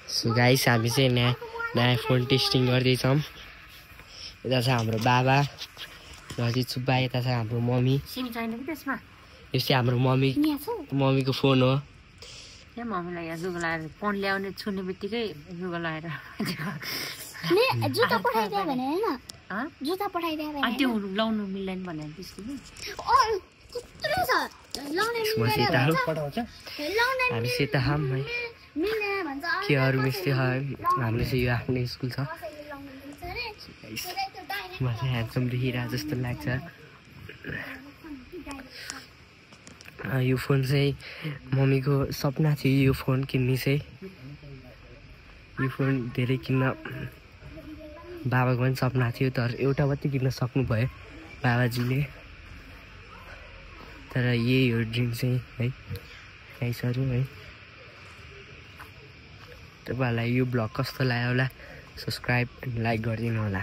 So guys हामी चाहिँ नयाँ फोन टेस्टिङ गर्दैछौँ। यता छ हाम्रो बाबा रजित सुब्बा, यता छ हाम्रो मम्मी। यो चाहिँ हाम्रो मम्मीको फोन हो। मम्मीलाई यहाँ जुगा लगाएर फोन ल्याउने छुने बित्तिकै जुगा लगाएर जुत्ता पठाइदियो भने हैन जुत्ता पठाइदियो भने त्यो लाउनु मिल्दैन भनेर त्यस्तो कुत्रो छ लाउने मिल्दैन पठाउँछ हामी सेता हाम है मिल्दैन भन्छ के अरु मिस्ते हाम्रो चाहिँ यो आफ्नै स्कुल छ। म चाहिँ ह्यान्डसम देखिरहेको जस्तो लाग्छ। यो फोन चाहिँ मम्मीको सपना थियो, यो फोन किन्ने चाहिँ। यो फोन धेरै किन्न बाबाको पनि सपना थियो, तर एउटा मात्रै किन्न सक्नुभयो बाबाजीले। तर यही हो ड्रिम चाहिँ है गाइसहरु है। तपाईहरुलाई यो ब्लग कस्तो लाग्यो होला सब्स्क्राइब एन्ड लाइक गरिदिनु होला।